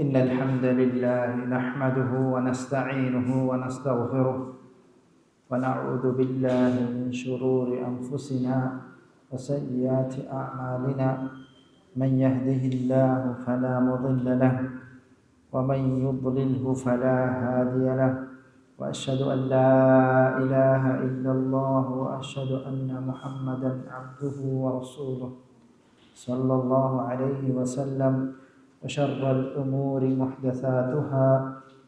إن الحمد لله نحمده ونستعينه ونستغفره ونعوذ بالله من شرور أنفسنا وسيئات أعمالنا من يهده الله فلا مضل له ومن يضلله فلا هادي له وأشهد أن لا إله إلا الله وأشهد أن محمدا عبده ورسوله صلى الله عليه وسلم وشر الأمور محدثاتها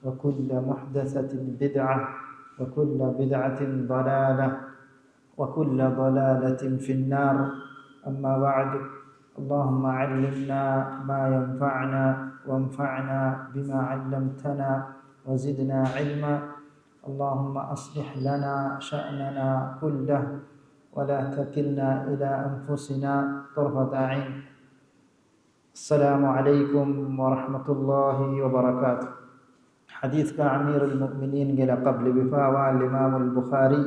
وكل محدثة بدعة وكل بدعة ضلالة وكل ضلالة في النار. أما بعد، اللهم علمنا ما ينفعنا وانفعنا بما علمتنا وزدنا علما. اللهم أصلح لنا شأننا كله ولا تكلنا إلى أنفسنا طرفة عين. السلام عليكم ورحمة الله وبركاته. حديث أمير المؤمنين قبل بفاوى الإمام البخاري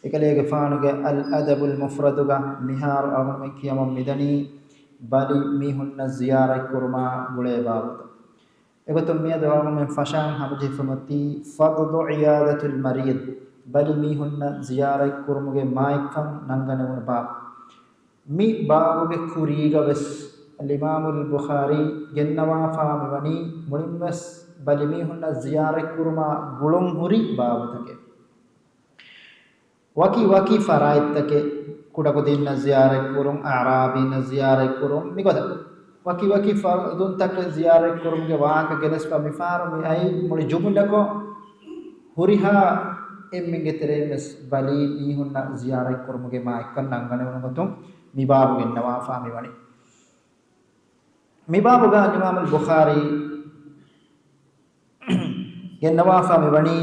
إكليك فانوك الأدب المفرد مهار أغمك يمم مدني بلي ميهن الزيارة كرما بلي بابد إكتم مياد أغمم فشان حمجي فمتي فضل عيادة المريض بلي ميهن زيارة كرمك مايكم ننغنون باب مي بابك كوريغا بس الإمام البخاري جنوا فامبني ملمس بلميهن زيارة كرما غلوم هري بابتك وكي فرايتك كودا كودين زيارة كرم أعرابي زيارة كرم ميقودا وكي فردون تك زيارة كرم جواك جلس فمفارم أي مولي جملكو هريها إمين جتريمس بلميهن زيارة كرم جما إكن نعاني ونبتم ميباب جنوا فامبني مبابو الإمام البخاري جنوا فمبني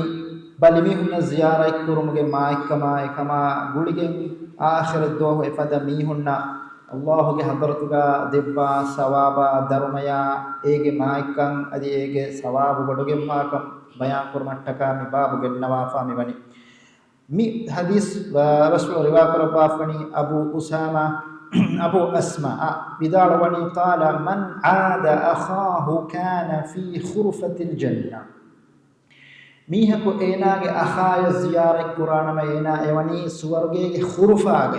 بلميهن زيارة كرمك مايكما غوليجن آخر الدوه إفادة ميهن الله حضرتك دبا ثوابا درميا إيجي مايكن أدي إيجي ثواب بدوجن ماكم بيان كرمتك مبابو جنوا فمبني مي حديث رسول رواية كربافني أبو أسامة أبو أسماء بداروني قال من عاد أخاه كان في خرفة الجنة ميهكو إيناغ أخايا زيارة قرآن ما إينا إيواني سورغي خرفاغ.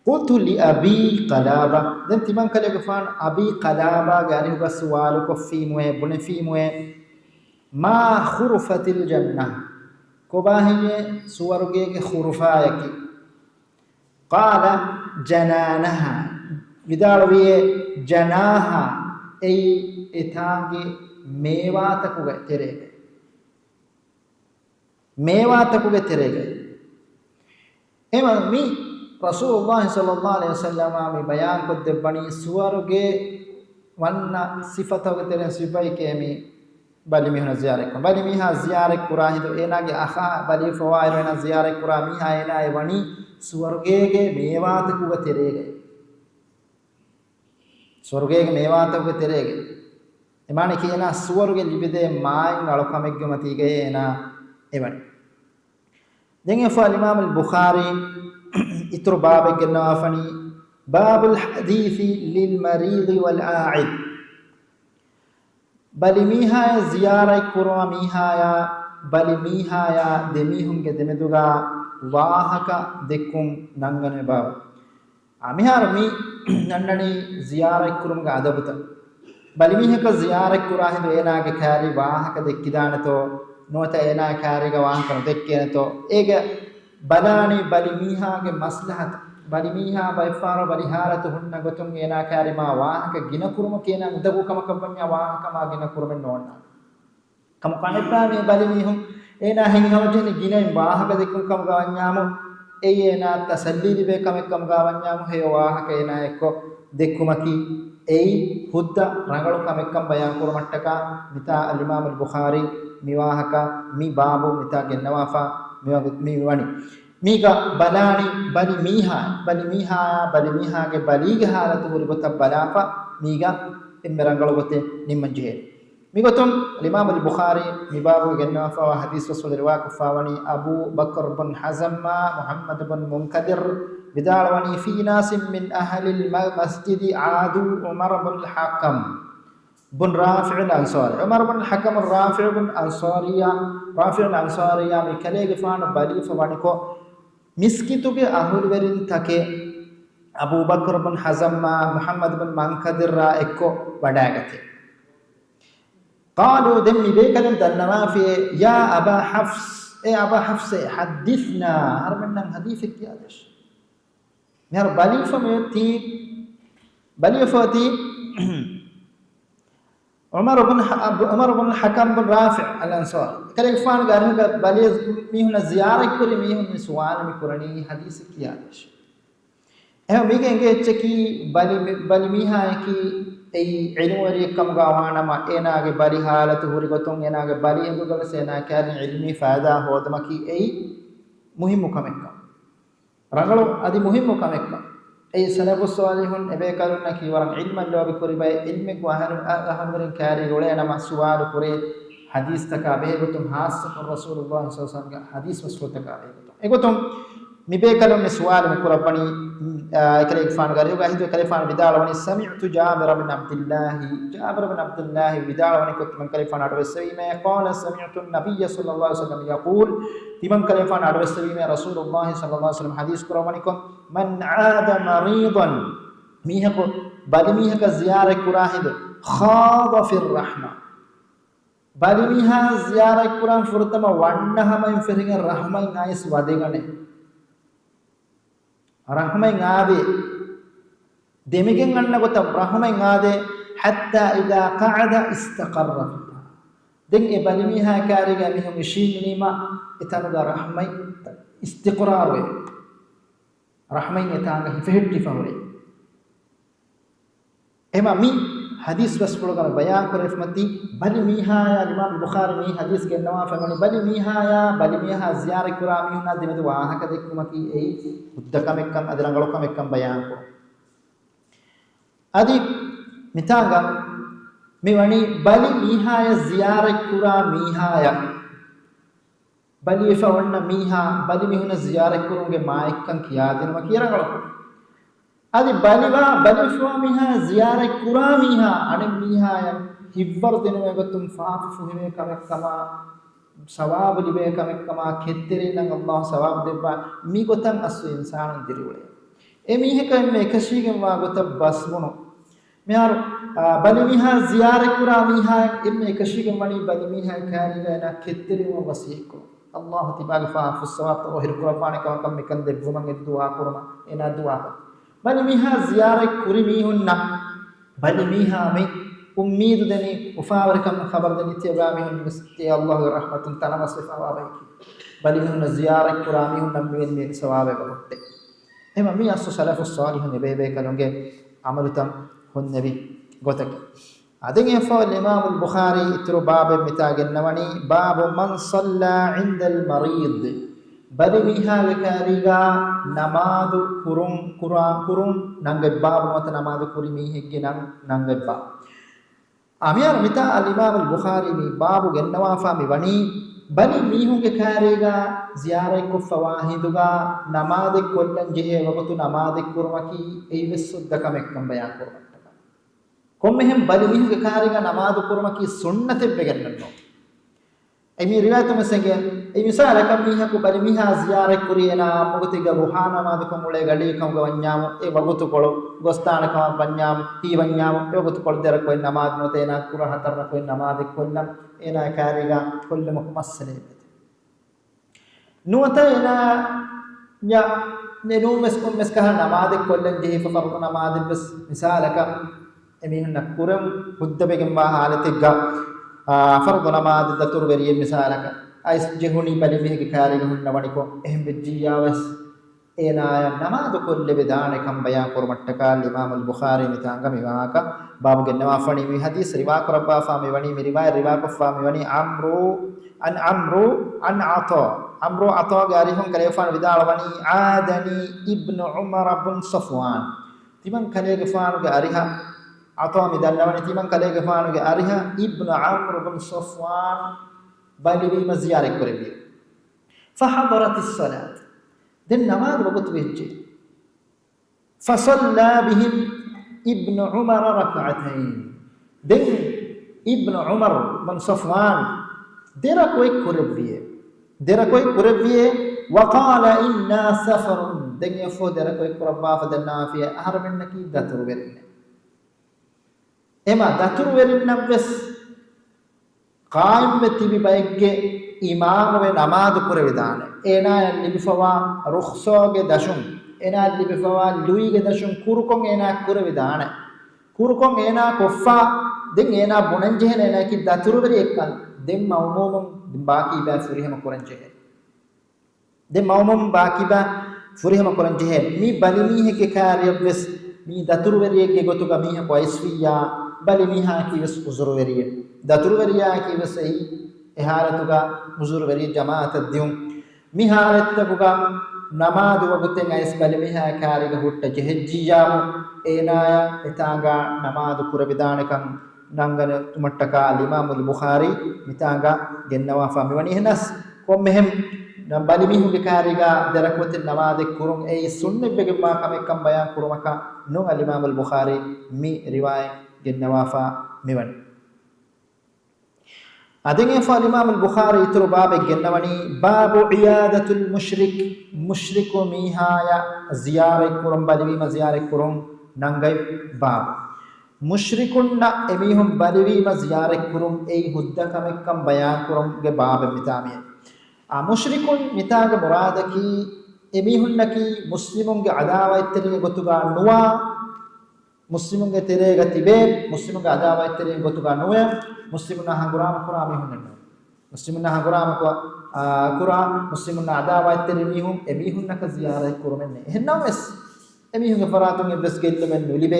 قلت لأبي قلابة دنت من كلي فان أبي قلابة غاري هو سوالك في موه بن في موه ما خرفة الجنة كوباهي سورغي خرفايك قال جنانها بدالوي جناها أي إتانجي ميواتكوغ تريغ إما مي رسول الله صلى الله عليه وسلم مي بيان قد بني سوارغي وانا صفتوغ ترين صفاي كيمي بل ميهنا زيارة بل ميها زيارة قرآن دو إناغي أخا بل فوائر ونا زيارة قرآن ميها إناغي وني ස්වර්ගයේ මේවාතකුව තෙරේගේ ස්වර්ගයේ මේවාතකුව තෙරේගේ එමානේ කියන ස්වර්ගයේ ලිබිදේ මායින් අලකමෙග්ග මතීගේ එන එවනි දැන් එෆා ඉමාම් අල්-බුඛාරි ඉතුරු බාබෙක් ගන්නවා ෆනි බාබුල් හදීසි ලිල් මරීද් වල් ආයිද් බලි මීහා ziyaara කුරා මීහායා බලි මීහායා දෙමිහුන්ගේ දෙමෙදුගා ವಾಹಕ ದೆಕ್ಕುಂ ನಂಗನೆ ಬಾವ ಅಮಿಹಾರ ಮಿ ನನ್ನನಿ ಜಿಯಾರಕ್ ಕುರುಂಗ ಅದಬುತ ಬಲಿಮಿಹಕ ಜಿಯಾರಕ್ ಕುರಾಹಿಂದು ಏನಾಗೆ ಕ್ಯಾರಿ ವಾಹಕ ದೆಕ್ಕಿದಾನತೋ ನೋತ ಏನಾ ಕ್ಯಾರಿಗ ವಾಹಕ ದೆಕ್ಕೇನತೋ ಏಗೆ ಬಲಾನಿ ಬಲಿಮಿಹಾಗೆ ಮಸ್ಲಹತ್ ಬಲಿಮಿಹಾ ಬೈಫಾರೋ ಬಲಿಹಾರತು ಹುನ್ನ ಗೊತುಂ ಏನಾ ಕ್ಯಾರಿ ಮಾ ವಾಹಕ ಗಿನ ಕುರುಮ ಕೇನ ಉದಗು ಕಮ ಕಬ್ಬನ್ಯ ವಾಹಕ ಮಾ ಗಿನ ಕುರುಮ ನೋಣ್ಣ ಕಮ ಕನೆಪ್ಪಾನಿ ಬಲಿಮಿಹುಂ ඒනා හිංහවජනේ ගිනෙන් වාහක දෙකම කම ගවන්යාමු ඒනා තසල්ලි දිබේ කමෙක්කම ගවන්යාමු හේ වාහක ඒනා එක්ක දෙක්කුමකි ඒයි හුද්ද රංගලු කමෙක්කම බයන් කරමට්ටක මිතා අල්-ඉමාම් අල්-බුඛාරි මිවාහක මි බාබු මිතා ගෙන්නවාෆා මි වනි මීක බලානි බලි මීහාගේ බලිගේ حالت හුරි ගොත බලාපා මීග එම්ම රංගලු ගොතේ නිම්මජේ ميقولون الإمام البخاري مبابو جنوا فوا حديث رسول الله كفاوني أبو بكر بن حزم محمد بن منكدر بداروني في ناس من أهل المسجد عادوا عمر بن الحكم بن رافع الأنصاري عمر بن الحكم الرافع بن أنصاريا رافع الأنصاريا مكليك فان بالي فوانيكو مسكتوك أهل ورين تكي أبو بكر بن حزم محمد بن منكدر إكو بداعته قالوا دم بيكلم دنما في يا أبا حفص إيه أبا حفص حدثنا هرمنا حديثك يا دش مهر بالي فمتي بالي فوتي عمر بن الحكم بن رافع الأنصاري كلام فان قالوا بالي ميهون زيارة كوري ميهون سؤال مكورني حديثك يا دش එහෙනම් මේකෙන් ගෙච්චකි බලි මීහායකි ඒ ඉල්මුවරි කම් ගාවානම එනාගේ බලි حالت හුරි ගොතොන් එනාගේ බලි එඳුගල සේනා කෑරි ඉල්මි ෆායදා හොදමකි ඒ මුහිම්මු කමෙක්ක රංගලෝ අදි මුහිම්මු කමෙක්ක ඒ සලබුස් සාලිහුන් එබේ කරුණ කීවරන් ඉල්මන් ලෝබි කුරි බයි ඉල්මෙක් වහන අහමරින් කෑරි ගොලේ නම සුවාල් කුරේ හදීස් තක බේගතුම් හාස්සක රසූලුල්ලාහ් සල්ලල්ලාහු අලයිහි වසල්ලම් හදීස් මස්ෆූත කාලේගතුම් ඒගතුම් مبيكلم سؤال مكربني كليك فان غاريو غاهيدو كليك فان بدال وني سمعت جابر بن عبد الله بدال وني كنت من كليك فان ادوسوي ما قال سمعت النبي صلى الله عليه وسلم يقول تمن كليك فان ادوسوي ما رسول الله صلى الله عليه وسلم حديث كرمانيكم من عاد مريضا ميهكو بالي ميهك زياره كراهد خاض في الرحمه بالي ميها زياره كران فرتما وانها من فرين الرحمه نايس وديغنه رحمين عادي دمجن أننا قلت رحمين عادي حتى إذا قعد استقر فيها دين إبلميها كارجا مهم شيء نيما إتانودا رحمين استقرار رحمين إتانغ فهدي فوري إما مي حديث بس بلوغا بيان كرف متي بلميها يا الإمام البخاري مي حديث کے نوا فمن بلميها يا بلميها زيارة كرامي هنا دمد واها كدكم كي أي udaka mekkam adirangaloka mekkam bayan ko adi mitanga mewani bali mihaya ziyara kura mihaya bali fa wanna miha bali mihuna ziyara kurunge maikkan kiya denwa kiyarangaloka adi baliwa bali fa miha ziyara kura miha ane mihaya hibbar denwa gotum faafu fuhime kamekkama सवाब लिबे कमेक्कमा खेत्तेरे नंग अल्लाह सवाब देबा मी गोतन असु इंसान दिरिवले एमी हे कम मे कशीगम वा गोत बसमुनो मेहार बलिमिहा जियारे कुरा मिहा एमे कशीगम मणि बलिमिहा खारी ना खेत्तेरे वा वसीको अल्लाह तिबाग फाफु सवाब तो हिर कुरबाने कम मिकन दे बुमंग दुआ कुरमा एना दुआ बलिमिहा जियारे कुरि मी हुन्ना बलिमिहा मे उम्मीद दनी उफावरकम खबर दनी तेबामी हुन मस्ती अल्लाह रहमतुन तलम सफावा बाकी बलि हुन जियारत कुरामी हुन नम्मीन में सवाबे बहोते एम मी असु सलफु सालिह ने बेबे कलोंगे अमलतम हुन नबी गोतक अदंगे फल इमाम अल बुखारी इतरो बाब मितागे नवनी बाब मन सल्ला इंद अल मरीद बलि मिहा वकारिगा नमाज कुरुन नंगे बाब मत नमाज कुरि मी हेगे नंगे बाब अमियार मिता अल इमाम अल बुखारी में बाबु गन्नवाफा में वनी बनी मीहु के खारेगा जियारे को फवाहिदुगा नमाज कोल्लन जेहे वगतु नमाज कुरमकी एवसुद्दक मेक्कम बयान कुरमटका කොම්මෙ හැම බලි मीहु के खारेगा नमाज कुरमकी सुन्नते बेगन्नो एमी रिवायत में संगे ए मिसाल कम मीहा को बलि मीहा जियारे कुरियना मुगतिगा रुहाना नमाज को मुळे गडी कम गवन्याम ए वगतु कोळो गोस्तान कम बन्याम ती वन्याम ए वगतु कोळ दर कोई नमाज मोते ना कुरा हतर कोई नमाज कोल्लम एना खारेगा कोल्लम को मसले नुवता एना या नेनु meskum meska नमाज कोल्लन जेहि फरद नमाज बस मिसाल का एमी न कुरम हुद्दबेगम बा हालतिगा फर्द नमाज दतुर वरिये मिसालक आइस जेहुनी बलि में के खारेगा हुन नवणिको एहम बिजियावस एनाय नमाज कोल्ले विधान कम बयान कुरमटका इमाम अल बुखारी मितांग मिवाका बाब के नवाफणी में हदीस रिवा करबा फा में वनी रिवा को फा में वनी अमरो अन अतो गारी हम कलेफान विदाल वनी आदनी इब्न उमर बिन सफवान तिमन कलेगे फान गारिहा अतो मिदल नवनी तिमन कलेगे फान गारिहा इब्न अमर बिन सफवान बलि मजियारे करबी फहदरत الصلاه दिन नमाज वक्त वेचे फसल्ला बिहिम इब्न उमर रकअतैन den ibn umar bin safwan dera koy kurabbiye wa qala inna safarun den yafo dera koy kurabba fadanna fi ahar minnaki daturu werinne ema daturu werinnam bes qaim tibi bayge imam ve namaz kurevidane ena libifawa rukhsoge dashum ena libifawa luige dashum kurukon ena kurevidane kurukon ena koffa den ena bonanjehena ena ki daturu veri ekkan den mawmum baki ba furihama koranje den mawmum baki ba furihama koranje mi balimi heke karya bes mi daturu veri ege gotuga mi ha koisfiya balimi ha ki bes uzuru veri daturu veriya ki bes ei eharatuga uzuru veri jamaat adyum mi harattaguga namadu waguten ais balimi ha kariga hutta jehjiyamu enaya etanga namadu kuravidanakam nangana tumattaka al-imam al-bukhari mitanga gennawa famiwani henas kom mehem balimi huge kariga derakote namade kurun ei sunne bege ma kamekam bayan kurumaka non al-imam al-bukhari mi riwaya gennawa fa miwani adenge fa al-imam al-bukhari itru babe gennawani babu iyadatul mushriku mihaya ziyare kurum balimi ma ziyare kurum nangai bab mushrikuna emihum balimi ma ziyare kurum ei hudda kamekkam bayan kurum ge babe mitami a mushrikun mitaga muradaki emihunaki muslimun ge adawa ittere gotuga nuwa muslimun ge terega tibe muslimun ge adawa ittere gotuga nuwa muslimuna hangurama qur'ami hunna muslimuna hangurama ko qur'an muslimuna adawa ittere mihum emihunna ka ziyara kurumenne hennames emihun ge faratun ge bes gelle men libe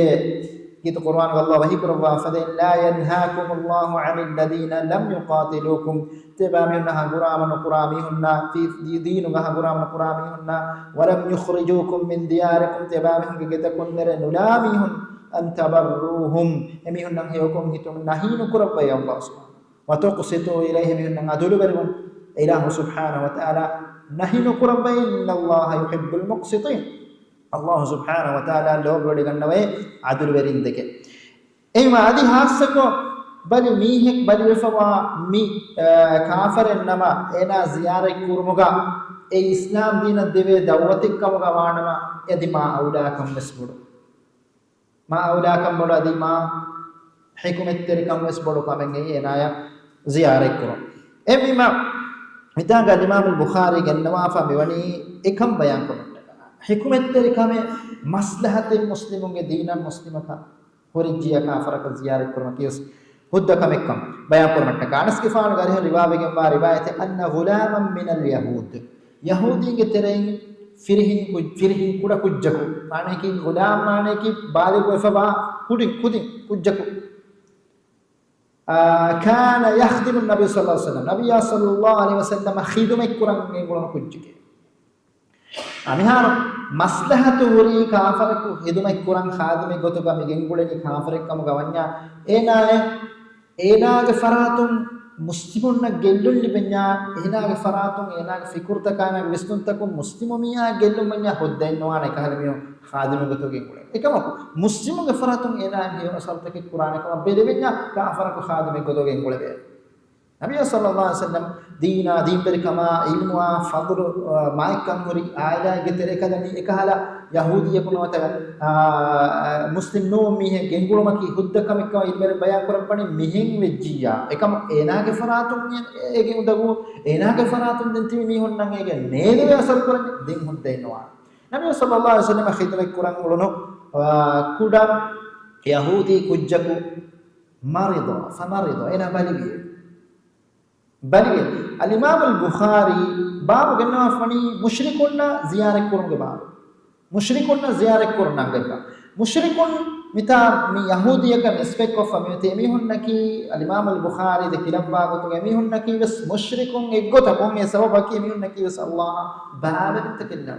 git qur'an wallah wahi kurwa fadin la yanhaakumullahu 'anil ladina lam yuqatilukum tabamuna hangurama qur'ami hunna fi dinu ga hangurama qur'ami hunna wa lam yukhrijukum min diyarikum tabamun ge getakun mere nulami hun an tabarruhum emihun nang heyokum hitum nahinu kurabba ya Allah subhanahu wa tuqsitu ilayhim nang adulu bergum ilahu subhanahu wa ta'ala nahinu kurabba inna Allah yuhibbul muqsitin Allah subhanahu wa ta'ala lobodi gannawe adulu berindeke ema adi hasako bali mihek bali wefawa mi kafaren nama ena ziyare kurmuga e islam dina deve dawwatik kamuga wanama edima auda kam mesbudu ma awlakam bodu adi ma hikumet terikam wes bodu kamen ei enaya ziyare kuro emima mitanga imam al-bukhari gannawa fa mewani ekam bayan ko hikumet terikame maslahatil muslimun ge dinan muslimaka horijiya kafara ka ziyare kurma kiyos hudda kamekam bayan kurmatta kanas kifan gari riwayege ma riwayate anna ghulaman min al-yahud yahudi ge terein firhin kuda kujjaku mane ki gulam mane ki balig wafaba kudin kujjaku kana yakhdimu an-nabiy sallallahu alaihi wasallam nabiyya sallallahu alaihi wasallam khidumay kuran ngulon kujjike amihar maslahatu wuri kafaraku khidumay kuran khadime gotuga mi genguleni kafarekam gawanya enaage faratun muslimunna gellulli benya enaage faratun enaage fikurta kana vistuntakum muslimumiya gellumnya hoddai noana kahalmiyo khadime gotoge gule ekamaku muslimuge faratun enaage yo asaltake qur'ana kama bedebenya kafaraku khadime gotoge gule be nabiy sallallahu alaihi wasallam dina berkama ilmuwa fadlu maikan muri aida getere kadani ekahala yahudiya kunawata muslim no mihe gengulumaki huddakam ekka ilmer bayan korapani mihen vejjiya ekam enaage faratun ege udagu enaage faratun denti mihon nan ege nede asal korane den huddai noa nabiy sallallahu alaihi wasallam khidmay kuran ulono kuda yahudi kujjaku marido ena balibi al-imam al-bukhari babu ganna fani mushrikuna ziyarat kurunge babu mushrikuna ziyarat kurunga gaba mushrikun mita mi yahudiya kan respect of amite mi hunnaki al-imam al-bukhari de kilabba gotu mi hunnaki bas mushrikun eggota kon e sababaki mi hunnaki bas Allah baabet takilla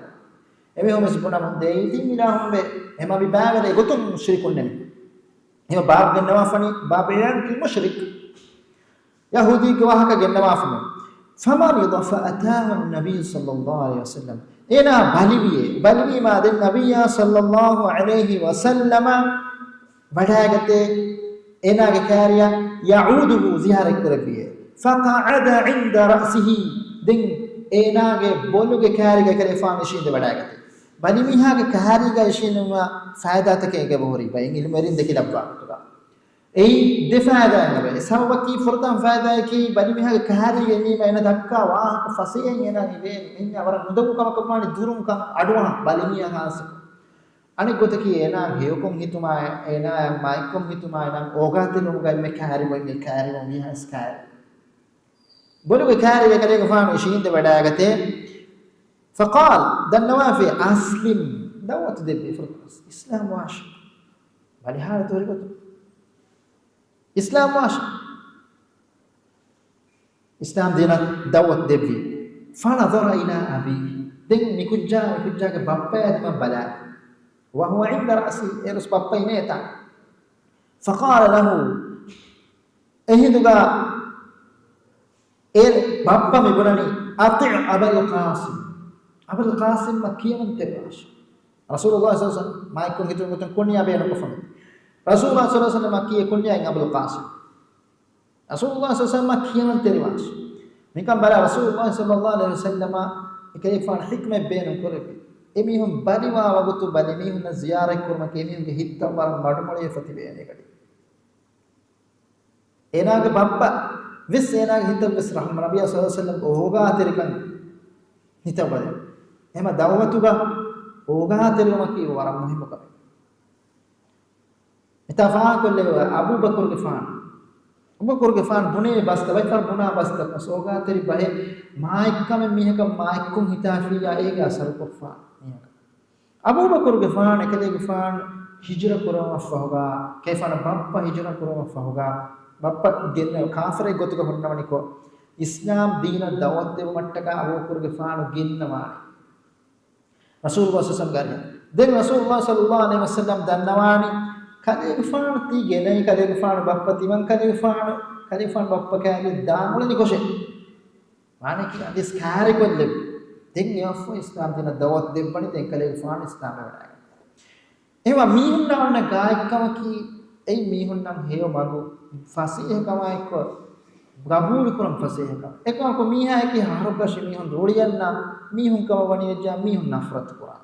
emi homes bunam deiti milahum be ema bi baabere gotu mushrikun nem ema baab ganna fani baabeyan ki mushrik يهودي كواهك جنوا فمن فمرض فأتاه النبي صلى الله عليه وسلم إنا بلبي ما النبي صلى الله عليه وسلم بدأت එනාගේ කාර්යය යඋදුහු ziyarak කරපියේ فقعد عند رأسه දෙන් එනාගේ බොලුගේ කාර්යය කරේ ෆාමිෂින්ද වඩාගත්තේ bani mihaගේ කාර්යය ඉෂිනුම ෆායදාතකේ ගබෝරි බයින් ඉල්මරින් දෙකිලබ්වා ei defada nabe sawaki furdan faida ki bani mihaගේ කාර්යය නීම එන දක්කා වාහක ෆසියෙන් එනා නිවේ මින් අවර මුදකුකම කපමානි දුරුම් කම් අඩුවා bali mihagas අනික ගොතකි එනා හේකොම් හිතුමා එනා මයිකොම් හිතුමා නම් ඕගාතිනුම ගල් මේ කාර්යය මේ කාර්යය මිහස් කාර්යය بلوغ كاري كاري فانو شيند بداغته فقال دنوافي اسلم دوت دبي فرقس اسلام واش بل حالة توريكو اسلام واش اسلام دينا دوت دبي فنظر الى ابي دين نيكوجا بابا ادم بلا وهو عند راسي يرس بابا نيتا فقال له اهدغا بابا مبرني أطع أبا القاسم مكيا من تباش رسول الله صلى الله عليه وسلم ما يكون كتير كونيا بينه كفن رسول الله صلى الله عليه وسلم مكيا كونيا إن أبا القاسم رسول الله صلى الله عليه وسلم مكيا من تباش مكان بلا رسول الله صلى الله عليه وسلم كيف فان حكمة بينه كله إميهم بني وابوتو بني ميهم زيارة كرما كيميهم كهيتا بارم مارمولي فتي بينه كذي إنا كبابا विस सेना हित विस रहम नबी सल्लल्लाहु अलैहि वसल्लम ओगा तेरिकन हित बले एमा दावतुगा ओगा तेरिकम की वरम मुहिम करे इतफा कोले अबू बकर के फान बुने बस तबई पर बुना बस तक सोगा तेरी बहे माइका में मिहक माइकुम हिताफिया एगा असर को फान अबू बकर के फान एकले के फान हिजरा कुरम अफहोगा कैफन बप्पा हिजरा कुरम अफहोगा बप्पा गिन्न काफरे गोतुक होन्नवनि को इस्लाम दीन दावत देव मट्टक अबूबकर गिफान गिन्नवानि रसूलुल्लाह सल्लल्लाहु अलैहि वसल्लम देन रसूलुल्लाह सल्लल्लाहु अलैहि वसल्लम दन्नवानि कले गिफान ती गेनै कले गिफान बप्पा तिमन कले गिफान बप्पा काले दामुलनि कोशे माने कि दिस कार्य को ले देन यफो इस्लाम दीन दावत देव बनि देन कले गिफान इस्लाम में वडा एवा मीहुन्ना गायकम की ei mihun nam heo magu fasih kama ekko gabul kuram fasih kama ekko ko miha eki haruka shimihun rodiyanna mihun kama wani ejja mihun nafrat kura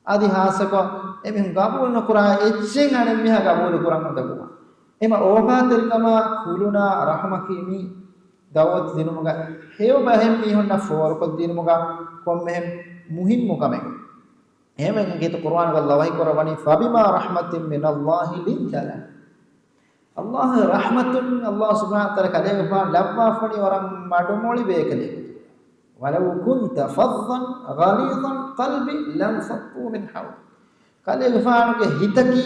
adi hasako emihun gabul no kura echen ane miha gabul kuram dabuwa ema oga terkama kuluna rahmakimi dawat dinumuga heo bahem mihun na for ko dinumuga kommehem muhim mukame එහෙම ගේත කුර්ආන වල්ලාහි කුර්ආනි ෆබිමා රහමතින් මිනල්ලාහි ලින්තලා අල්ලාහ් රහමතුන් අල්ලාහ් සුබ්හානහු තාලා කලේ වෆා ලබ්වා ෆනි වරම් මඩමොලි බේකලේ වලව් කුන්ත ෆද්දන් ගලීදන් क़ල්බි ලම් ෆත්තු මින් හව් කලේ වෆාගේ හිතකි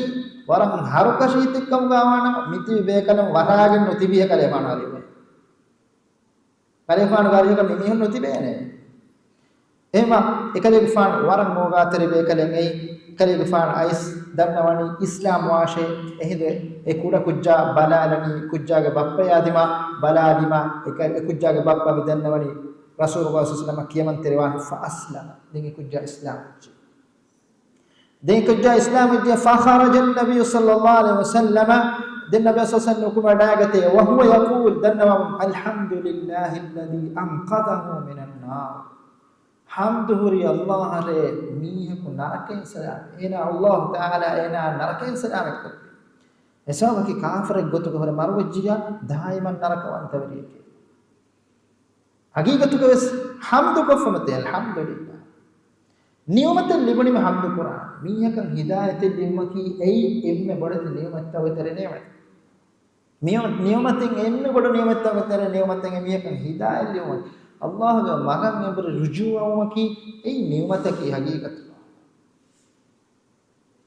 වරම් හරුකෂ හිතකම් ගාවන මිති බේකලම් වරාගෙන නොතිබිය කලේ වනාරි කලේ වෆාන ගාරියක මිනිහන් නොතිබේනේ එහෙම එකලේ ගෆාන් වරන් මොගාතරේ බේකලෙන් එයි එකලේ ගෆාන් අයිස් දන්නවනි ඉස්ලාම් වාෂේ එහිද ඒ කුඩ කුජ්ජා බලාලනි කුජ්ජාගේ බප්පා යාදිමා බලාදිමා එක කුජ්ජාගේ බප්පා විදන්නවනි රසූලුල්ලාහ් සල්ලල්ලාහු අලයිහි වසල්ලම කියමන් තෙරවාන් ෆාස්ලම දෙගේ කුජ්ජා ඉස්ලාම් දෙගේ කුජ්ජා ඉස්ලාම් විද්‍ය ෆඛරජ නබි සල්ලල්ලාහු අලයිහි වසල්ලම දෙන් නබි සල්ලල්ලාහු අලයිහි වසල්ලම කුමඩාගතේ වහුව යකූල් දන්නවම් අල්හම්දුලිල්ලාහි الذي انقذه من النار hamduhuri Allah re miheku naraken salam ena Allah taala ena naraken salam ekko esawaki kafir gotuko hore marwajjiya daiman narakawantawriyeke hagigatuko wes hamdu kofamate alhamdulillah niyamaten libunima hamdu qur'an mihekan hidayaten limaki ei emme bodate niyamatta wetere nemat niyamaten emme bodu niyamatta wetere niyamaten mihekan hidayat limat Allah ga magan eber rujuwamaki ei ni'mataki haqiqat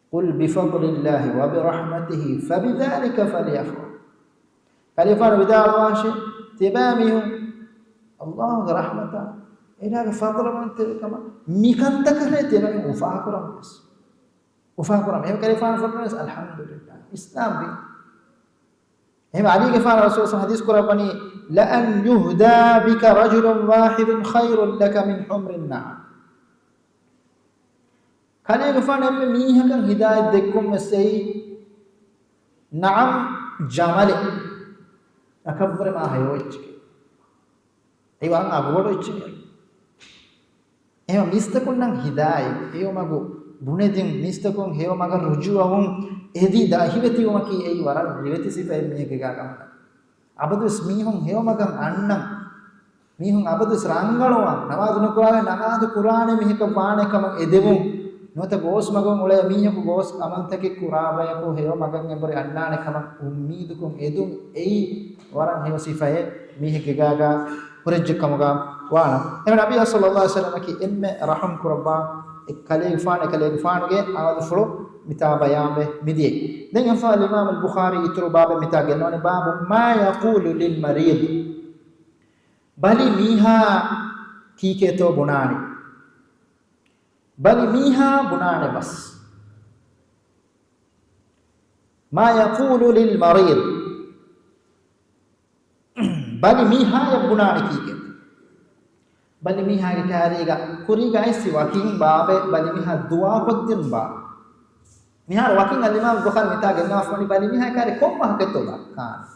qul bi fadlillahi wa bi rahmatihi fabidhalika falyafrah kalifan bidawashe tibamihum Allah ga rahmata ina ga fadlan kama mikantaka tena ufakuram em kalifan fadlan alhamdulillah islam bi em ali ke fa rasul hadis qur'ani لأن يهدى بك رجل واحد خير لك من حمر النعم كان يغفان أم ميها كان هداية دكم مسي نعم jamale akabure ma hayoichke ei waran agodo ichke එහෙම මිස්තකුන් නම් හිදායි ඒව මගු බුනේදින් මිස්තකුන් හේව මග රුජුවහුන් එදි දාහිවති වමකි ඒ වරන් නිවති සිපෙ මේක ගාගම අබදුස් මීහුන් හේව මග අන්නම් මීහුන් අබදුස් රංගලවන් නවාදුන කුරාවේ නමාද කුරානේ මිහික පාණකම එදෙමුන් නොත ගෝස් මගන් ඔලේ මීහකු ගෝස් අමන්තකේ කුරාවයකෝ හේව මගන් එඹරි අන්නානකම උම්මීදුකුන් එදුම් එයි වරන් හේව සිපෙ මිහික ගාගා පුරජ්ජකමගා وانا ابن ابي صلى الله عليه وسلم كي ام رحم كربا كلي فانගේ ආවද ෆලෝ මිතා බයාමෙ මිදී දැන් අෆා ඉමාම් අල්-බුඛාරි ඊතරු බාබ මිතා ගෙනෝනේ බාබ මා යකූලු ලිල් මරීද් බලි මීහා කීකේතෝ බුනානි බලි මීහා බුනානි බස් මා යකූලු ලිල් මරීද් බලි මීහා බුනානි කීකේ bali miha ge kariga kuriga isi wakin baabe bali miha dua kodden ba miha wakin al-imam bukhari mita genna afani bali miha kare komma haketola kan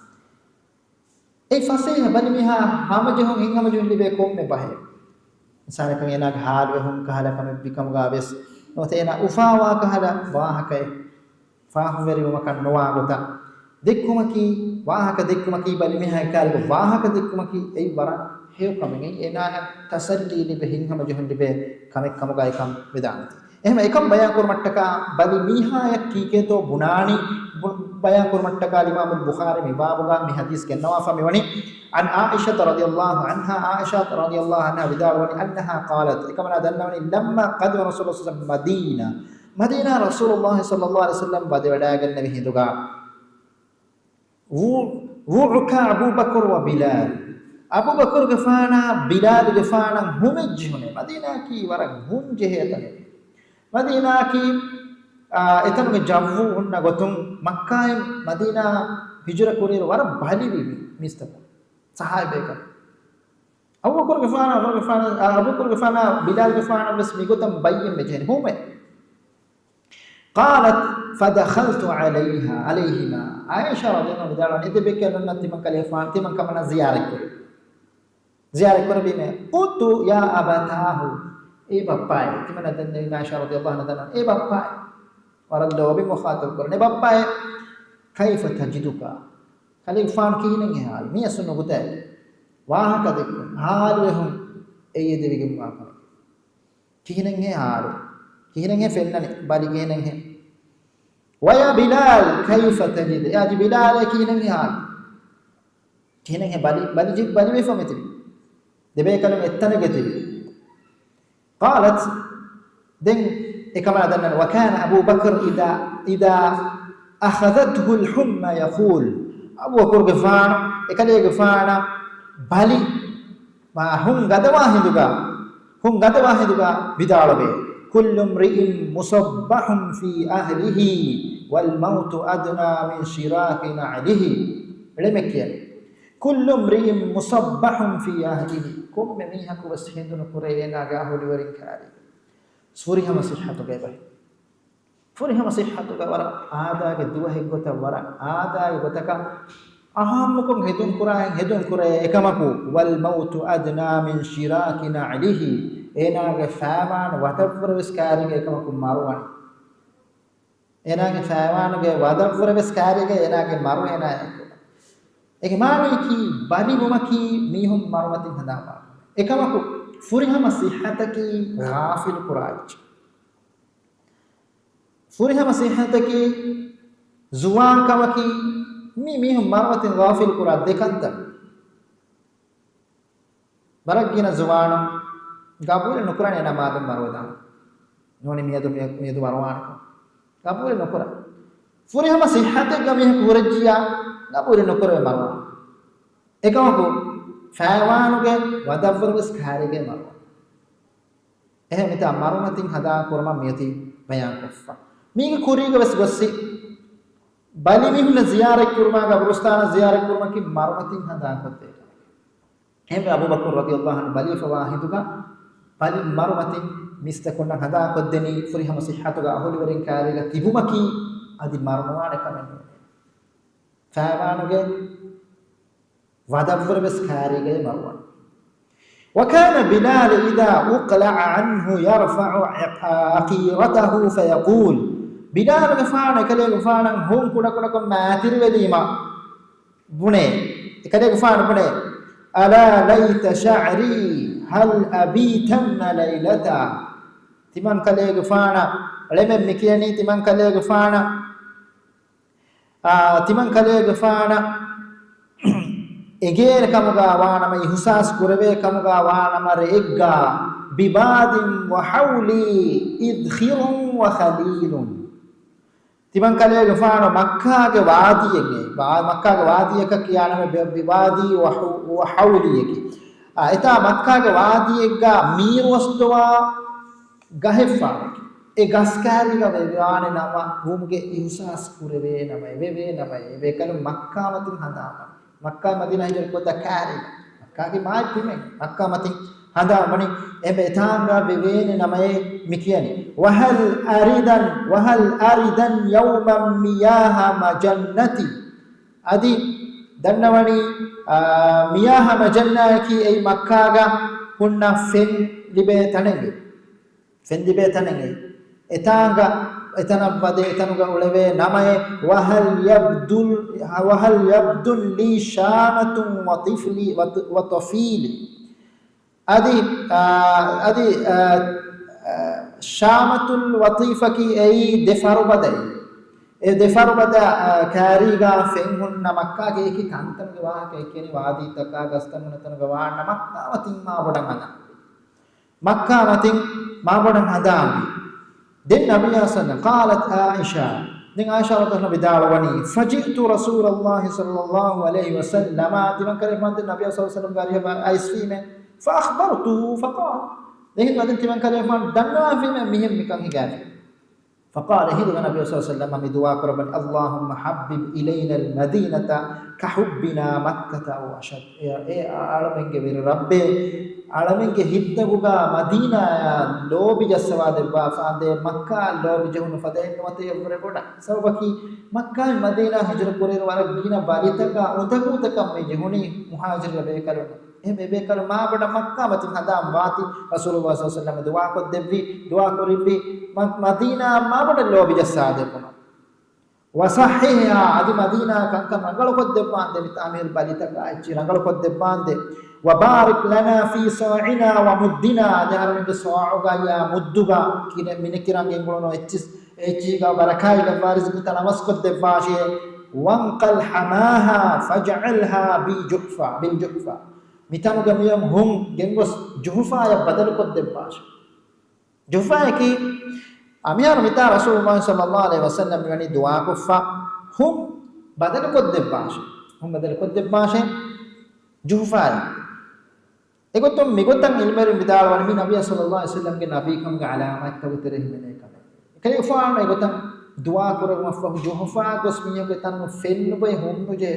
ei fasih bali miha hamajehun hingamajun libe komme bahe insana kan ena halwe hum kahala kam bikam gabes notena ufawa kahala wahakai fahum veri makan nowa gota dekkumaki wahaka dekkumaki bali miha kare wahaka dekkumaki ei bara have कमेंगे एना है तसल्ली लिबे हिंगम जहन लिबे कमेक कमगाय कम वेदांत එහෙම එකම බයං කුර්මට්ටක බලි මීහාය කීකේ තෝ බුනානි බයං කුර්මට්ටක ඉමාම් බුඛාරි මිබාබුගා මේ හදීස් ගෙන්නවා ෆමිවනි අන් ආයිෂා රදියල්ලාහු අන්හා ආයිෂා රදියල්ලාහු අන්හා විදාරවනි අන්හා قالت එකමන දන්නවනි ලම්මා قد رسول الله صلى الله عليه وسلم මදීනා රසූලුල්ලාහ සල්ලල්ලාහු අලයිහි වසල්ලම් බද වඩාගෙන නෙවි හිඳුගා වූඋකා අබූ බකර් ව බිලාල් Abu Bakar gefana Bilal gefana humejjune Madina ki warak hunje hetane Madina ki etanu javvu hunna gotum Makkah Madina hijra kurir war bali bibi mistaka sahabeka Abu Bakar gefana Bilal gefana bas migotam bayyem mejene hume قالت فدخلت عليهما عائشة رضي الله عنها ندبك لنا تمن كلفان تمن كمنا زيارة ziarah kurbi me qultu ya abatahu bapai kimana dan Aisyah radhiyallahu anha bapai orang dawi mukhatab karne bapai kaifa tajiduka kali fan kinen hal mi asunu gutai waha kadek hal wehum devige ma kinen he fennane bali kinen he waya bilal kaifa tajid ya bilal kinen hal kinen he bali we fameti debe kalam ettana getibi qalat den ekama adanna wa kana abu bakr ida akhadhathu al-humma yaqul abu bakr gefana ekale gefana bali ma hum gadawa hinduga bidalabe kullu mri'in musabbahun fi ahlihi wal mautu adna min shiraki na'lihi lemekiya kullu mri'in musabbahun fi ahlihi komme mihaku was hindunu kurena ga holi warin kari surihama sihhatu ga bai furihama sihhatu ga wara aada ge duwa heggota wara aada ge gotaka ahammukum hedun kuray ekamaku wal mautu adna min shirakina alihi ena ge faman watafur wiskari ge ekamaku maruwan ena ge faman ge watafur wiskari ge ena ge maru ena එක මානයි කි බඩි මොමකි මීහුම් මරවතින් හදාපා එකමකු ෆුරිහම සිහතකි ගාෆිල් කුරාජ් ෆුරිහම සිහතකි zuwan kamaki mihum marawatin ghafil kura dekanta baragina zuwana gabule nukurane namadum marodam noni miyadu warwan gabule nukura furihama sihhate gamih kurajjiya gabule nukura marwa ekamaku fawanuge wadavurus kharige marwa ehmita marumatin hada kurma miyati bayan kuffa mige kuriga wes gossi bali mihuna ziyara kurma gabrustana ziyara kurma ki marumatin hada kotte එහෙම අබූ බකර් රදියල්ලාහු අන්හු බලි ෆවාහිදුග බලි මරුමතින් මිස්තකොන්න හදා කොද්දෙනි ෆුරිහම සිහතුග අහොලි වරින් කාරිග තිබුමකි අදි මරණවාන කමන්නේ فامانوගේ වදවර බස් කාරිගේ මරුවන් وكان بلال إذا أقلع عنه يرفع عقيرته فيقول بلال غفانا كله غفانا هم كنا ما تروديما بني كله غفانا بني ألا ليت شعري هل أبيتن ليلتا تمن كله غفانا لمن مكياني تمن كله غفانا تمن كله غفانا egeer kamuga waanama ihsas kurave kamuga waanama regga bibadin wa hawli idkhirun wa khalilun timan kalege faano makka ge waadiyege makka ge waadiyeka kiyanama bibadi wa hawli yeki eta makka ge waadiyega mirwastwa gahefa e gaskari ga vewane nama bhumge ihsas kurave nama eve kalu makka matin handama Makkah Madinah hijr kota kari Makkah ki mai pimen Makkah mati handa mani ebe tanga bevene namaye mikiyani wahal aridan yawman miyaha majannati adi dannawani miyaha majanna ki ei Makkah ga hunna fen libe tanenge etanga etanabade etanuga uleve namaye wahal yabdul li shamatun wa tifli wa tafili adi shamatul watifaki ay defarubada kariga fenhun namakka ge ki kantan ge wa ke kene wadi taka gastan natanuga wa namakka matin ma bodan hada Den Nabi Sallallahu qalat Aisha den Aisha radhiyallahu bidalwani faji'tu Rasulullah sallallahu alaihi wasallam timan kare mante Nabi sallallahu alaihi wasallam gariya aisfime fa akhbartuhu faqala lekin madan timan kare man danna fime mihim mikan higani فقال هذا النبي صلى الله عليه وسلم بدعاء ربنا اللهم حبب إلينا المدينة كحبنا مكة أو أشد عالمين غير رب عالمين هدبوغا مدينة لوبي جسواد فاند مكة لوبي جهون فدين متى يبر بودا سببكي مكة مدينة هجر كورير وارا بينا باليتكا उदकुतकम में जहुनी मुहाजिर लबे करो एबे करो मा बड़ा मक्का मत हदा बाती रसूलुल्लाह सल्लल्लाहु अलैहि वसल्लम दुआ को देवी दुआ करिबी मदीना मा बड़ा लोबी जसादे को वसहिहा आदि मदीना कंक रंगल को देबांदे तामीर बालितका अच्छी रंगल को देबांदे वबारिक लना फी साइना व मुद्दिना जहर में साउगा या मुद्दुगा किने मिने किरांगे गोनो एची का बरकाई का वारिस की तनमस को देबाशे वंकल हमाहा फजअलहा बिलजुफा मितामुगा मियम हुम गेंगोस जुहफा या बदल को देबाश जुहफा की अमियार मिता रसूलुल्लाह सल्लल्लाहु अलैहि वसल्लम यानी दुआ को फा हुम बदल को देबाश जुहफा एको तुम मिगोतन इल्मेर मिदाल वन मी नबी सल्लल्लाहु अलैहि वसल्लम के नबी कम का अलामत तब तेरे ही मैंने कहा कले फा में गोतन दुआ करो मफा जुहफा को स्मियो के तन फेन बे हुम मुझे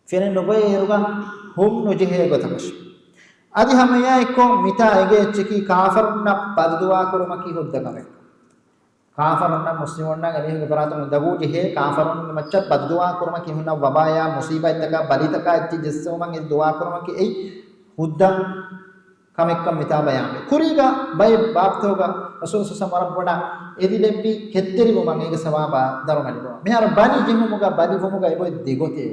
फेन नबे एरुगा हुम मुझे है गोतकश आदि हम या एको मिता एगे चकी काफरन पदुआ करो मकी होद्द करे काफरन मुस्लिमन गने के बरात में दगु जे काफरन मच्चा पदुआ करो मकी हुना वबाया मुसीबत तका बलितका इति जिससे मन दुआ करो मकी ए हुद्दा कमेक्कम मिता बयान कुरीगा बय बाप तोगा रसूल सल्लल्लाहु बड़ा एदिलेपि केत्तेरि बमन एगे सवाबा दरमनि बो मेहर बानी जिमुगा बानी फमुगा एबो दिगोते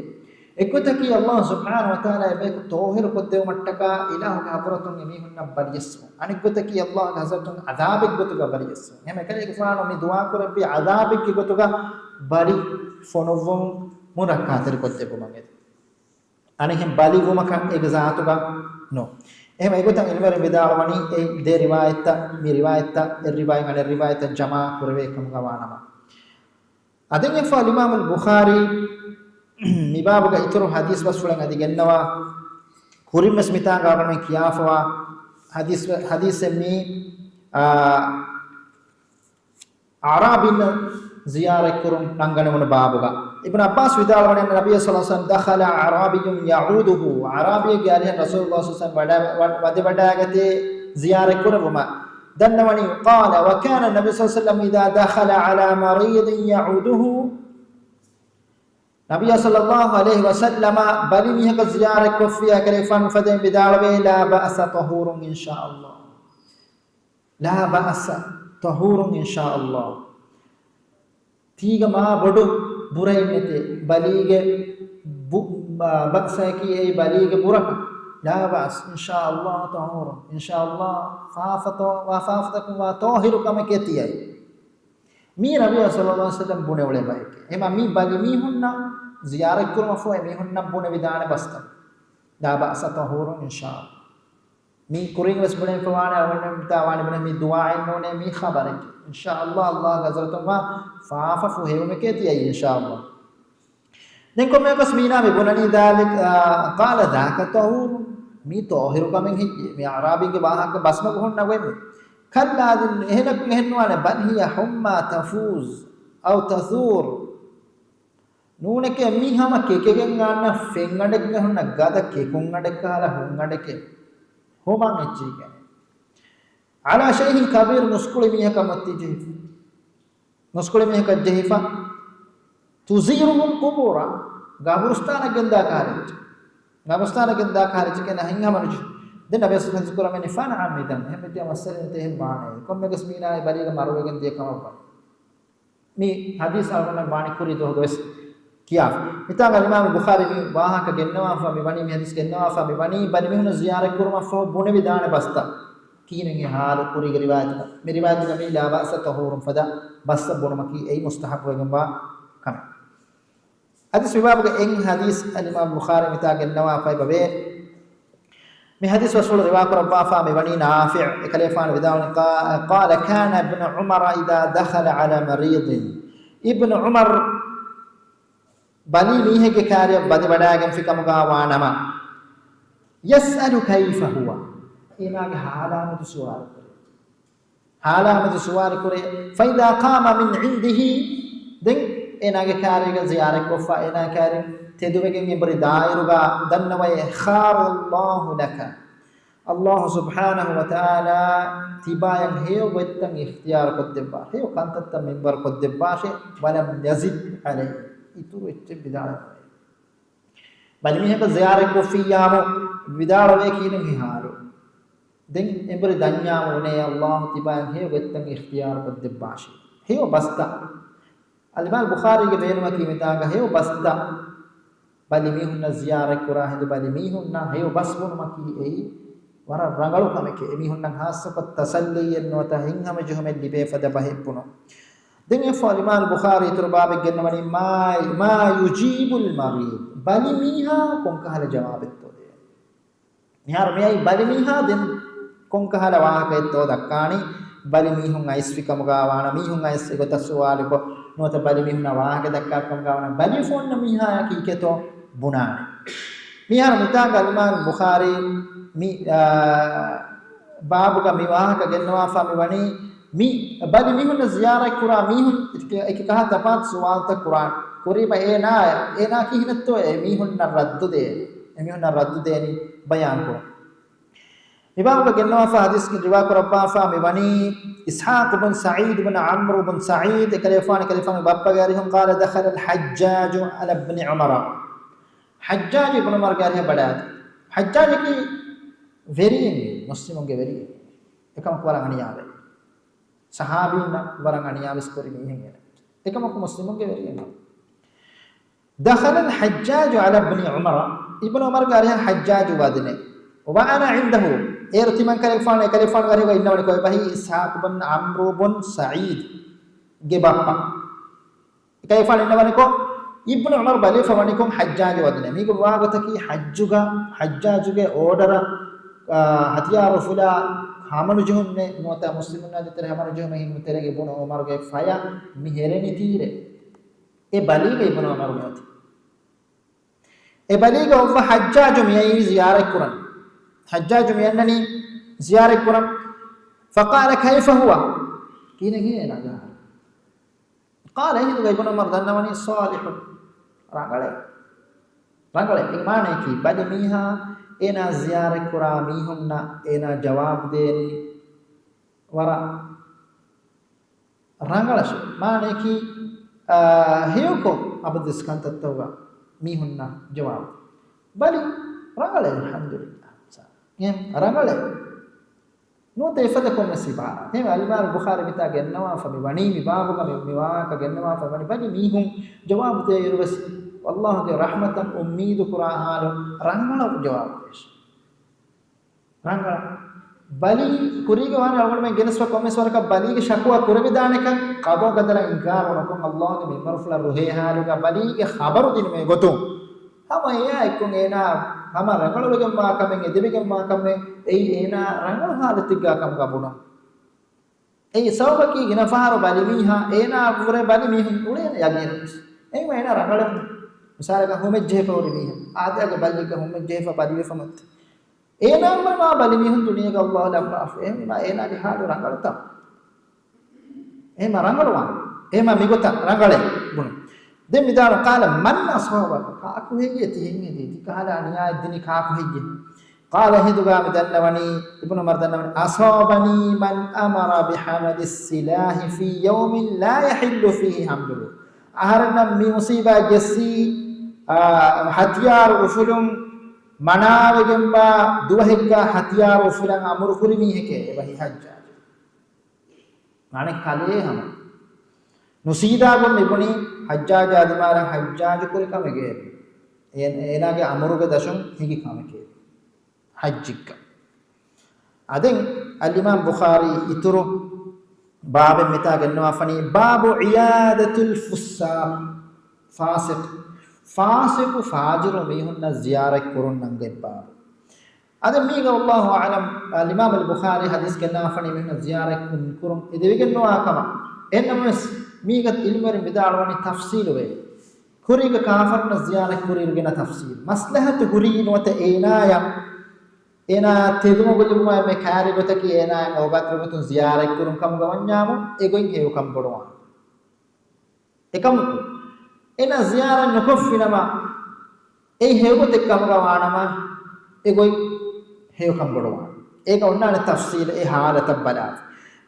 එක්කතකී අල්ලාහ් සුබ්හානහු වතාලා මේක තෝහිර කොද්දේ මට්ටක ඉලාහුගේ හතරතුන් එමිහුන්න බරියස්සු අනික්කතකී අල්ලාහ් හසතුන් අදාබෙක් ගොතුග බරියස්සු එහෙම එකලේ කුෆානෝ මේ දුආ කරපි අදාබෙක් ගොතුග බරි ෆොනොවම් මුරක්කාතර කොද්දේ බමගේ අනෙහිම් බලි වමකන් ඒක සාතුග නෝ එහෙම ඒකතන් ඉල්මර විදාලවනි ඒ දේ රිවායත මේ රිවායත ඒ රිවායන් අල රිවායත ජමා කරවේ කම ගවානම අදින් එෆා ඉමාම් අල් බුඛාරි මිබාබක ඉතුරු හදීස් වස්වලන් අදි ගන්නවා කුරිම ස්මිතා ගාවන කියාෆවා හදීස් මේ ආරාබින් ziyarat kurum nangane mon babuga ibn abbas vidalwane nabiy sallallahu alaihi wasallam dakhala arabiyun ya'uduhu arabiy gari rasulullah sallallahu alaihi wasallam wade wadagate ziyarat kuruma dannawani qala wa kana nabiy sallallahu alaihi wasallam idha dakhala ala maridin ya'uduhu نبي صلى الله عليه وسلم بل ميهك زيارة كفيا كريفان فدين بدالوي لا بأس طهور إن شاء الله لا بأس طهور إن شاء الله تيغ ما بدو برينته بليغ بأسكي أي بليغ برك لا بأس إن شاء الله طهور إن شاء الله وفافتكم وطاهركم كتيا مي نبي صلى الله عليه وسلم بونه ولا بايك اما مي بالي مي هننا زيارة كرم فو مي هننا بونه بدان بستا لا بأس طهور إن شاء الله مي كورين بس بونه فوانا وانا متاواني بونه مي دعاء نونه مي خبرك إن شاء الله الله غزرتم ما فاففو هيو مكتي إن شاء الله نكم يقص مينا ببنني ذلك قال ذاك طهور مي طاهر كمن هي مي عربي के बाहर के बस में घुन ना वे كلا هناك هنوانا بل هي حمى تفوز أو تثور نونك ميها ما كيكين عنا فينغدك هنا غادا كيكونغدك هلا هونغدك هو ما نجيك على شيء كبير مسكول ميها كمتي جيف مسكول ميها كجيفا تزيرهم قبورا غابرستانا گندا كارج غابرستانا گندا كارج كنا هنگا مرج دين نبي صلى الله عليه وسلم من فان عمدا هم دي مسألة تهم بانه كم مگس مينا باريغ ماروگن دي كم با مي حديث أولنا باني كوري تو گس كيا متى الإمام البخاري مي واها كجنوا فمي بني مي حديث جنوا فمي بني بني مي هنا زيارة كورما فو بونه بدان بستا كينه حال كوري روايات مي روايات مي لا بأس طهور فدا بس بونه مكي أي مستحب وگن با كم حديث باب إن حديث الإمام البخاري متى جنوا فاي بابه من حديث رسول رواق ربا فامي بني نافع كليفان بداون قال كان ابن عمر إذا دخل على مريض ابن عمر بني ميه के कार्य बदे बड़ागन फिकम का वानमा يسأل كيف هو إنا حالا में سوال करे فإذا قام من عنده دين إنا के कार्य का ज़ियारत को फा إना कार्य تدوبكين يبري دائرغا دنوي خار الله لك الله سبحانه وتعالى تباين هيو ويتن اختيار قدبا هيو كانت منبر قدبا ولم يزد عليه يترو اتبدال بل ميهك زيارة كفيامو بدال ويكين هارو دين يبري دنيامو نه الله تباين هيو ويتن اختيار قدبا هيو بستا الإمام البخاري के बेन में कीमता هيو بستا bali mihunna ziyara kura hindu bali mihunna heyo basbun maki ei wara rangalu kameke mihunna hasapat tasalliyen nota hinhama juhme libe fada bahippuno den e fa imam bukhari turbabe gennamani ma yujibul marid bali miha kon kahala jawabet to de nihar mei bali miha den kon kahala wahake to dakkani bali mihun aisfikam gawana mihun ais egota suwali ko nota bali mihunna wahake dakkakam gawana bali phone na miha kiketo bunane mihar mutanga imam bukhari mi babu ka miwaha ka genwa fa mi wani mi bali mihun ziyara kura mihun ek kaha tapat suwal ta quran kuri ba ena ki hinatto e mihun na raddu de ni bayan ko imam ka genwa fa hadis ki riwa ko rabba fa mi wani ishaq ibn sa'id ibn amr ibn sa'id kalifan babba gari hum qala dakhala al hajjaj ala ibn umar Hajjaj इब्न उमर गारिया बड़ा हज्जाज की वेरियन मुस्लिमों के वेरियन एकम वरंग अनियावे सहाबी न वरंग अनियावे स्कोरी नहीं है एकम मुस्लिमों के वेरियन दखल الحجاج على ابن عمر गारिया हज्जाज वादने وانا عنده एरतिमन कलेफान गारिया इन्ना कोई भाई इसहाक बिन अम्र बिन सईद के बापा कलेफान इन्ना को इब्न उमर बले फवनिकों हज्जाज वदने मीको वागत की हज्जाज के ऑर्डर हथियार फुला हमन जुहन ने मोता मुस्लिमन ने तेरे हमन जुहन में हिम तेरे के इब्न उमर के फाया मिहेरे नी तीरे ए बली के इब्न उमर में थी ए बली के उफ हज्जाज में ये जियारत कुरान हज्जाज में अन्ननी जियारत कुरान फकाल कैफ हुआ की नहीं है ना قال هي ابن عمر دنواني صالح rangale imane ki bade miha ena ziyare kura mihunna ena jawab deni wara rangalash mane ki heyoko abadis kantattawga mihunna jawab bali rangale alhamdulillah ngem rangale no te ifada kon nasiba he al-imam bukhari bita gennawa fa mi wani mi babu ka mi wa ka gennawa fa wani bali mihun jawab te irwas wallahu ge rahmatan ummeed qur'an rangala jawab desh rangala bali kuriga wani awal me geneswa komeswar ka bali ge shakwa kurbe daneka qado gadala inkar onakon allah ge mi marfula ruhe halu ka bali ge khabaru din me gotu hama ya ikkon ena hama rangalu ge ma kamen edebe ge ma kamen ei ena rangal halatiga kam gabuna ei sawbaki gina faharo bali miha ena pure bali mihun ule yagin ei ma ena rangal misala ka home jefa uri miha aade ge bali ge home jefa bali we famat ena ma bali mihun duniya ga allah lamma af ena ena ge halu rangal ta ema rangalwa ema migota rangale bun den midana qala man asabaka kaaku heyye tihinge di kala aniya dini kaaku heyye qala hiduga midannawani ibnu mardannawani asabani man amara bihamadis silahi fi yawmin la yahillu fihi hamluhu aharna mi musiba jassi hatiyar ufulum manawegemba duwahegga hatiyar ufulan amur kurimi heke ebahi hajja mane kale hama nusida gon ibuni hajjaj adimara hajjaj kuri kamege enage amuruge dashum higi kamege hajjikka aden al-imam bukhari ituru bab meta genwa fani babu iyadatul fussaq fasiq fajiru mihunna ziyarat kurun nange bab aden miga wallahu alam al-imam al-bukhari hadis genwa fani mihunna ziyarat kurun edevige genwa kama ennamas migat ilmari midalwani tafsil we kuriga kafarna ziyarat kurirgena tafsil maslahat kurin wata enaya ena tedumo guduma me kaari gotaki ena ogatru gotun ziyarat kurum kam gawanyamu egoin heu kam bodwa ekam ena ziyarat nokoffinama ei heugot ekkam gawanama egoin heu kam bodwa eka onnane tafsil e halata bala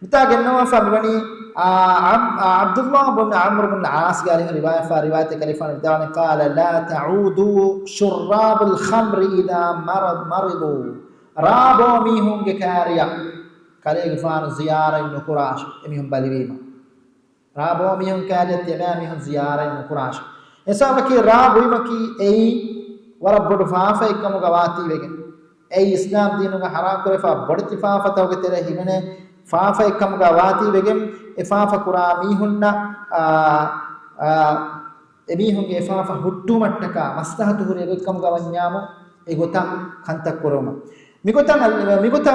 mita gennawa famani Abdullah bin Amr bin al-As قال رواية كلفان الدواني قال لا تعودوا شراب الخمر إذا مرضوا رابو ميهم كاريا كلفان زيارة نكراش ميهم بالبيما رابو ميهم كاريا تمامهم زيارة نكراش إسابة كي رابو مكي أي ورب فافا إكمو قواتي بيجن أي إسلام دينو حرام كرفا بدت فافا توك ترى هنا فافا إكمو قواتي بيجن efafa kura mihunna emihunge efafa huttu mattaka maslahatu hore ekam gawanyamo egota kantak koroma migota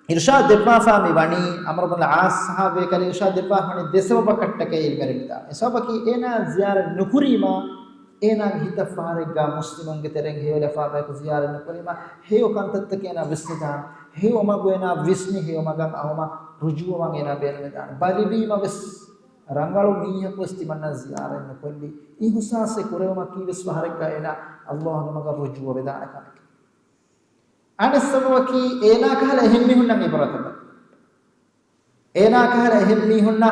irshad debba fa mi wani amr ibn al-as sahabe kale irshad debba hani desava bakattake ilmerita esabaki ena ziyara nukurima ena hita farega muslimunge tereng hewle fa ba ko ziyara nukurima heyo kantattake ena visnita heyo magwena visni heyo magan ahoma rujuwa mangena benmedan balibima bes rangalu miya kosti manna ziyara na kolli ihsase kurema kiwes wahareka ena allah namaga rujuwa bedana kanak anasabwaki ena kala hemmi hunna ibrata ena kala hemmi hunna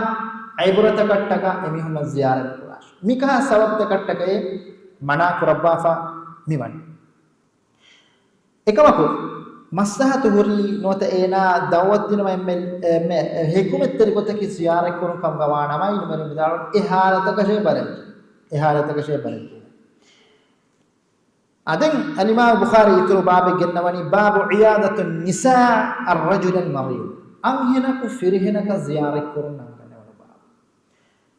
ibrata kattaka emi hunna ziyara kurash mika sababta kattaka e mana kurabbafa miwan ekamako maslahatu huri nota ena dawat dinama me hekumet terikotaki ziyarat kurun kam gawana mai numero midal ehalata kashe bare aden al-imam bukhari itru bab gennawani babu iyadatun nisa ar-rajul al-marid anhina ku firhina ka ziyarat kurun nangane wala bab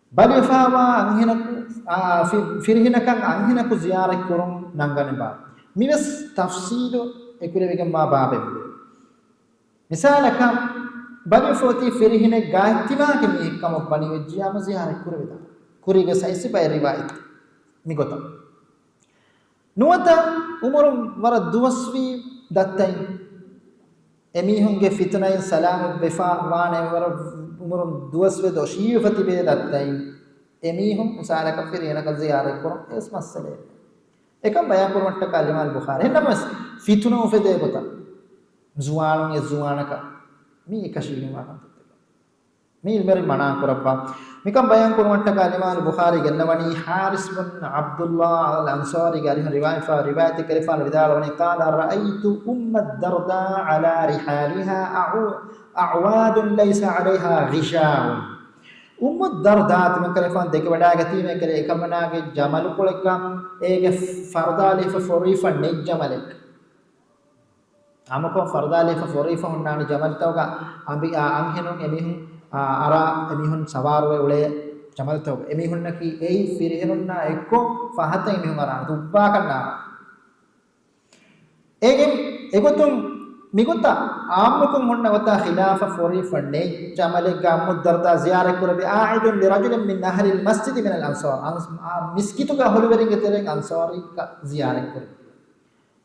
bali fawa anhina ku firhina kan anhina ku ziyarat kurun nangane bab minas tafsilu ekurevegen ma babe misalaka bani foti firihine gaittima ke mi ekkam bani wejjiyama ziyara kureveda kuriga saisi bay riwayat migota nuwata umurum wara duwaswi dattai emihunge fitnai salam befa wane wara umurum duwaswe do shifati be dattai emihun misalaka firihine ka ziyara kurum es masale ekam bayan kurmatta kalimal bukhari namas fituna ufede gota zuwan e zuwanaka mi ekashini ma kan ميل مري منا كربا ميكم بيان كرمت كلمة البخاري جنبني حارس بن عبد الله الأنصاري قال رواية كريفان بدال قال رأيت أم الدرداء على رحالها أعواد ليس عليها غشاء أم الدرداء من كريفان ديك بداعتي من كري كمنا جمال كلك إيه فردالي فوريفا نيج جمالك أمكم فردالي فوريفا هناني جمال توكا أمبي أمهنون أميهم ara emihun sawarwe ule jamal taw emihun naki ei firihunna ekko fahata emihun ara dubba kanna egen egotum migutta ammukun honna wata khilafa fori fanne jamale gammu darda ziyara kurabi a'idun li rajulin min ahli al masjid min al ansar miskitu ga holweringe tereng ansari ka ziyara kurabi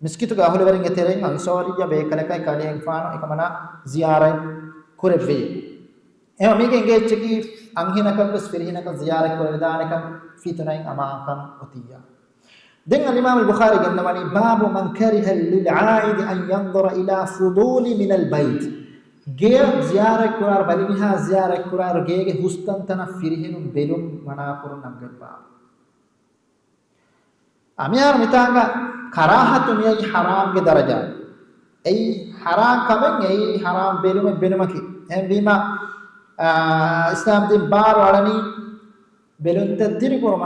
miskitu ga holweringe tereng ansari ja be kalakai kalen faano ekamana ziyara kurabi එම මේකෙන් ගෙච්චකි අංහිනකම් ස්පිරිහිනක ziyarak කරවදානකම් ෆිතුනයින් අමාකම් ඔතියා දැන් al-imam al-bukhari ගන්නවනි බාබු මන් කරිහ lil-aid an yanzura ila fuduli min al-bayt ගේ ziyarak kurar බලිමිහා ziyarak kurar ගේගේ හුස්තන්තන ෆිරිහිනු බෙලුම් මනා කරුන් නම්ගපා අමියාර මිතාංග කරාහතු මියයි හරාම්ගේ දරජා එයි හරාම් කමෙන් එයි හරාම් බෙලුම බෙලුමකි එම් බීමා ඉස්ලාම් දින් බාර වලනි බෙලුන්ත දිරිපොරම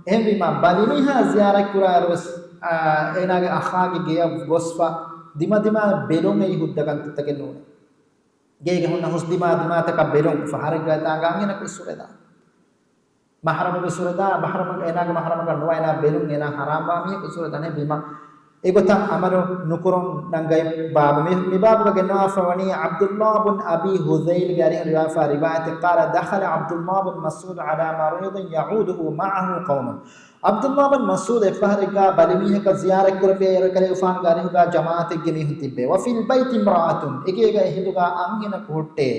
එහෙම බීම බලිමිහා ziyarak කුරාරවස් එනාගේ අඛාගේ ගේ ගොස්පා දිම දිම බෙලුම් එයි හුද්දකන් තකෙන්න ඕනේ ගේගේ හොන්න හුස් දිම දිම තක බෙලුම් ෆහරක් ගාතා ගාගෙන කුසුරදා මහරම කුසුරදා මහරම එනාගේ මහරම ගන්නවා එනා බෙලුම් එනා හරාම් බාමිය කුසුරදා නේ බීම ඒගොත අමරු නුකුරුන් නංගයි බාබ මේ බාබක ගෙනවා ෆවනි අබ්දුල්ලාහ් බන් අබි හුසෛල් ගාරි රිවායත් قال دخل عبد الله بن مسعود على مريض يعوده معه قوم අබ්දුල්ලාහ් බන් මස්ඌද් එෆහරිකා බලිමිහක ziyarak කරපේ යරකලේ උෆාන් ගාරි හුගා ජමාතෙක් ගෙමිහු තිබ්බේ වෆිල් බයිත් ඉම්රාතුන් එකේක හිඳුගා අංහින කුට්ටේ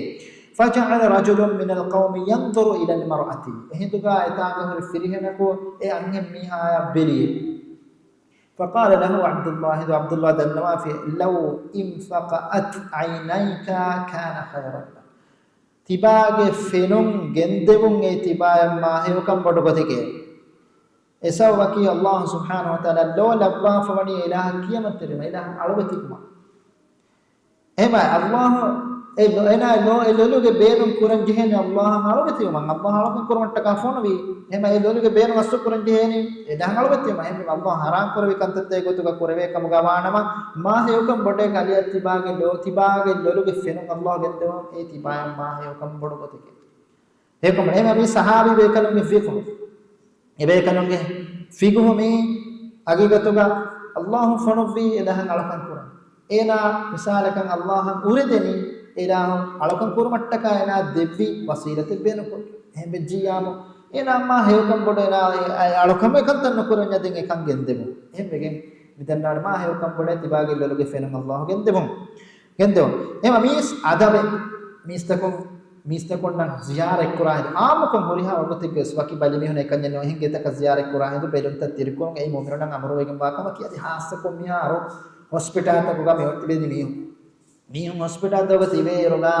فجعل رجل من القوم ينظر الى المرأة හිඳුගා එතාගහර ෆිරිහෙනකෝ ඒ අංහෙන් මීහාය බෙලී فقال له عبد الله دنوا في لو انفقت عينيك كان خيرا තිබාගේ ෆෙනුම් ගෙන්දෙවුන් ඒ තිබාය මාහෙවකම් බඩගතකේ එසවකි අල්ලාහ් සුබ්හානහු වතාලා ලෝලබ්වා ෆවනි ඉලාහ කියමතරම ඉලාහ අලවතිකුම එමය අල්ලාහ් එනා නෝ එලොලුගේ බේරුම් කුරන් ජෙහෙන අල්ලාහ් අලවතිකුම අල්ලාහ් අලවතිකුම කුරන්ට කෆොනවි එමය එලොලුගේ බේරුම් අස්සු කුරන් ජෙහෙන එදාහ අලවතිකුම එමය අල්ලාහ් හරාම් කරවි කන්තත්තේ ගොතුක කුරවේ කම ගවානම මාහෙවකම් බඩේ කලිය තිබාගේ ලොලුගේ ෆෙනුම් අල්ලාහ් ගෙන්දෙවම් ඒ තිබාය මාහෙවකම් බඩගතකේ ඒකම එමය මේ සහාබි වේකලුගේ ෆිකුම් ඉබේ කනුන්ගේ ෆිගුමේ අගීගතුග අල්ලාහ් ෆනුවි එදාහන් අලකන් කුරන් එනා මිසාලකන් අල්ලාහ් උරෙදෙනි එදාහන් අලකන් කුරමට්ටක එනා දෙවි වසීලත බෙනකො එහෙම ජියාම එනා මා හේවකම් බොඩ එනා අලකම් එකන්තන්න කුරන් යදින් එකන් ගෙන්දෙමු එහෙම වෙගෙන් විදන්නාඩ මා හේවකම් බොඩ තිබාගේ ලොලුගේ ෆෙනම අල්ලාහ් ගෙන්දෙමු එහෙම මිස් අදබේ මිස්තකොන් නම් ziyarak kurahin amukum horiha ogotikke swaki balimi hone kanne no hinge taka ziyarak kurahin du belunta tirikon ei momiron nan amaro wegen bakama kiyadi haasako miha aro hospital ta goga me ottibedi mihun hospital doga tibe roga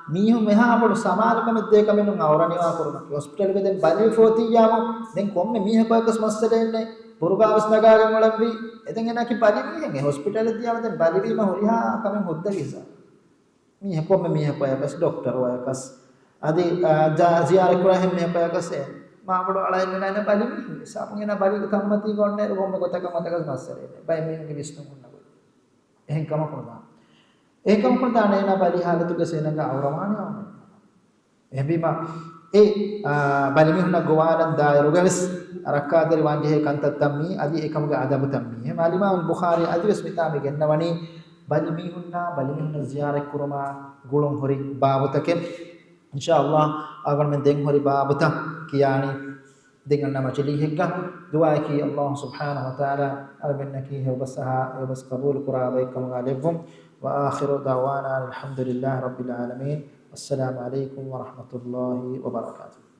mihun meha apolu samalakam de kamenu awraniwa koruna hospital ge den bali foti yama den komme miha ko ekas massale enne buruga avasnagagen walambi eden enaki bali mihen hospital diyama den bali wima horiha kamen hodda gisa miha komme miha ko ekas doctor wa ekas adi ziyarak kurahin me ko ekas මාබඩ අලයින්න නැන බලි සාපුගෙන බලි කම්මති ගොන්නේ කොම්ම කොතක මතක මස්සරේ බයි මේගේ විශ්නු කුණා එහෙන් කම කරනවා ඒකම කරනවා නේන බලි හාලතුක සේනග අවරමානිය එබිම ඒ බලි මිහුන ගෝවාලන් දායරුගස් අරක්කාදරි වංජේ කන්තත්තම්මි අදි ඒකමග අදබතම්මි එහෙම අලිමාල් බුඛාරි අදිවස් මිතාමි ගෙන්නවනි බලි මිහුන ziyarak kurama ගුළුම් හොරි බාවතකෙ इंशाअल्लाह अगर मैं देंग हरी बाबता कियानी देंगना मचली हेगा दुआ की अल्लाह सुब्हानहु व तआला अरबन की है बस कबूल कुराबे कम गालिबुम व आखिरु दावाना अल्हम्दुलिल्लाह रब्बिल आलमीन अस्सलामु अलैकुम व रहमतुल्लाहि व बरकातुहू।